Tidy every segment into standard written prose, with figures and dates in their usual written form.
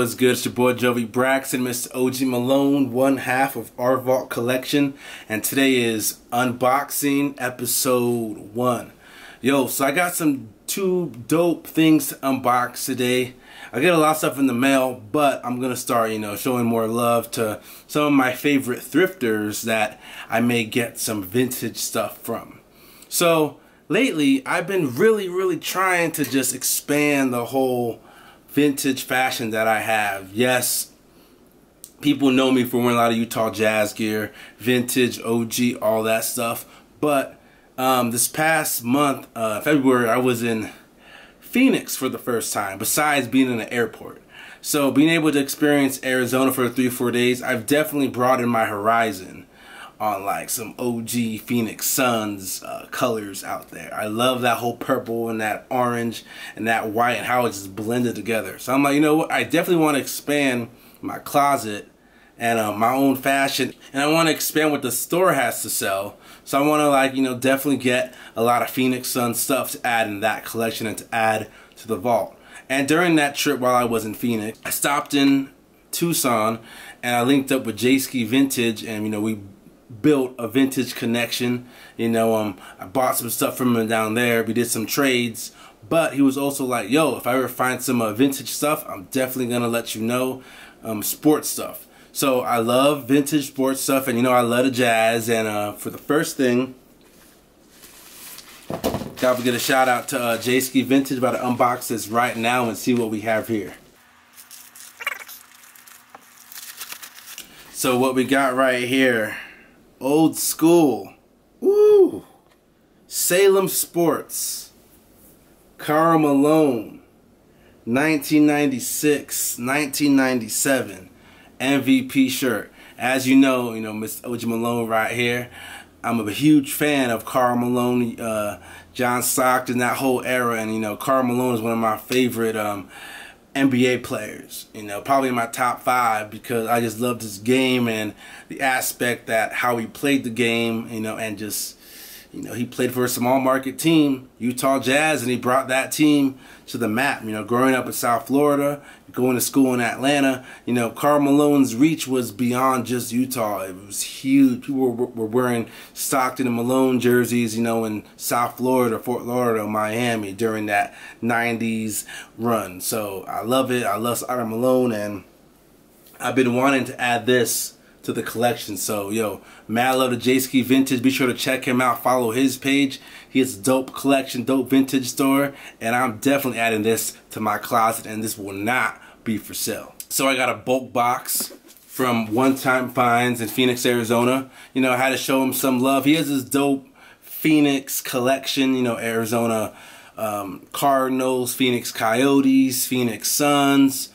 What's good? It's your boy Joey Braxton, Mr. OG Malone, one half of our Vault collection, and today is unboxing episode 1. Yo, so I got some two dope things to unbox today. I get a lot of stuff in the mail, but I'm gonna start, showing more love to some of my favorite thrifters that I may get some vintage stuff from. So lately, I've been really trying to just expand the whole vintage fashion that I have. Yes, people know me for wearing a lot of Utah Jazz gear, vintage, OG, all that stuff. But this past month, February, I was in Phoenix for the first time, besides being in an airport. So being able to experience Arizona for 3 or 4 days, I've definitely broadened my horizon on like some OG Phoenix Suns colors out there. I love that whole purple and that orange and that white and how it's just blended together. So I'm like, you know what? I definitely want to expand my closet and my own fashion, and I want to expand what the store has to sell. So I want to definitely get a lot of Phoenix Suns stuff to add in that collection and to add to the vault. And during that trip while I was in Phoenix, I stopped in Tucson and I linked up with JskiVintage, and we built a vintage connection. I bought some stuff from him down there. We did some trades, but he was also like, yo, if I ever find some vintage stuff, I'm definitely gonna let you know. Sports stuff. So I love vintage sports stuff, and I love the Jazz. And for the first thing, gotta get a shout out to JskiVintage. About to unbox this right now and see what we have here. So what we got right here, old school, woo, Salem Sports, Karl Malone, 1996, 1997, MVP shirt. As you know, Mr. OG Malone right here. I'm a huge fan of Karl Malone, John Stockton, that whole era, and Karl Malone is one of my favorite NBA players, probably in my top 5, because I just loved his game and the aspect that how he played the game, and just, he played for a small market team, Utah Jazz, and he brought that team to the map. Growing up in South Florida, going to school in Atlanta, Karl Malone's reach was beyond just Utah. It was huge. People were wearing Stockton and Malone jerseys, in South Florida, Fort Lauderdale, Miami during that 90s run. So I love it. I love Karl Malone, and I've been wanting to add this to the collection. So yo, mad love to JskiVintage. Be sure to check him out, follow his page. He has a dope collection, dope vintage store, and I'm definitely adding this to my closet, and this will not be for sale. So I got a bulk box from One Time Finds in Phoenix, Arizona. I had to show him some love. He has this dope Phoenix collection, Arizona Cardinals, Phoenix Coyotes, Phoenix Suns,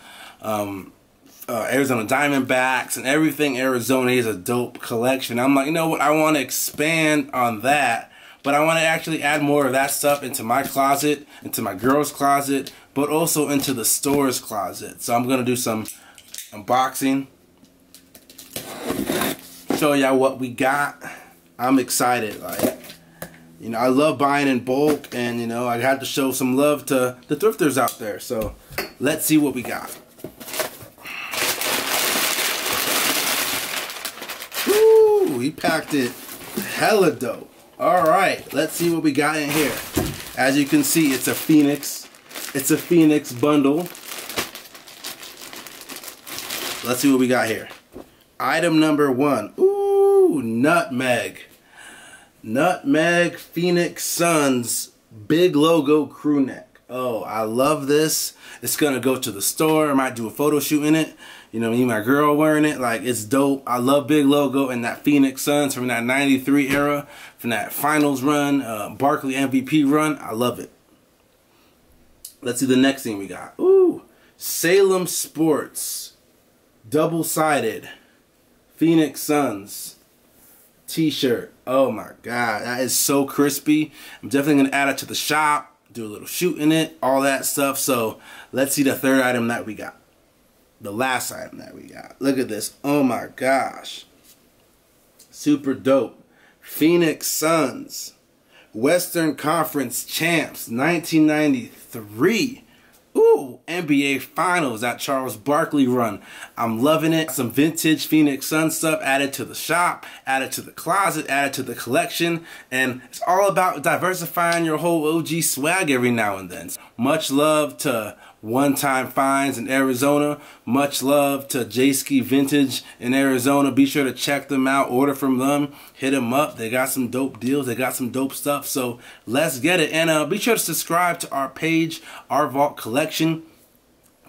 Arizona Diamondbacks, and everything Arizona. Is a dope collection. I'm like, you know what, I want to expand on that, but I want to actually add more of that stuff into my closet, into my girl's closet, but also into the store's closet. So I'm going to do some unboxing, show y'all what we got. I'm excited. I love buying in bulk, and I had to show some love to the thrifters out there. So let's see what we got. He packed it hella dope. Alright, let's see what we got in here. As you can see, it's a Phoenix bundle. Let's see what we got here. Item number 1. Ooh, nutmeg. Nutmeg Phoenix Suns big logo crew neck. Oh, I love this. It's gonna go to the store. I might do a photo shoot in it. Me and my girl wearing it. Like, it's dope. I love big logo and that Phoenix Suns from that 93 era, from that finals run, Barkley MVP run. I love it. Let's see the next thing we got. Ooh, Salem Sports double-sided Phoenix Suns t-shirt. Oh my god, that is so crispy. I'm definitely gonna add it to the shop, do a little shoot in it, all that stuff. So let's see the third item that we got. The last item that we got. Look at this. Oh my gosh. Super dope. Phoenix Suns Western Conference champs, 1993. Ooh, NBA Finals, that Charles Barkley run. I'm loving it. Some vintage Phoenix Sun stuff added to the shop, added to the closet, added to the collection. And it's all about diversifying your whole OG swag every now and then. Much love to One Time Finds in Arizona. Much love to JskiVintage in Arizona. Be sure to check them out. Order from them. Hit them up. They got some dope deals. They got some dope stuff. So let's get it. And be sure to subscribe to our page, Our Vault Collection.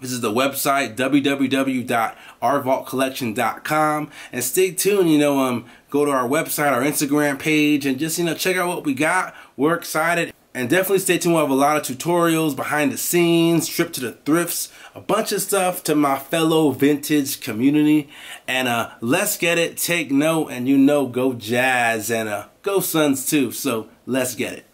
This is the website, www.ourvaultcollection.com. And stay tuned, go to our website, our Instagram page, and just, check out what we got. We're excited. And definitely stay tuned. We'll have a lot of tutorials, behind the scenes, trip to the thrifts, a bunch of stuff to my fellow vintage community. And let's get it. Take note and go Jazz and go Suns too. So let's get it.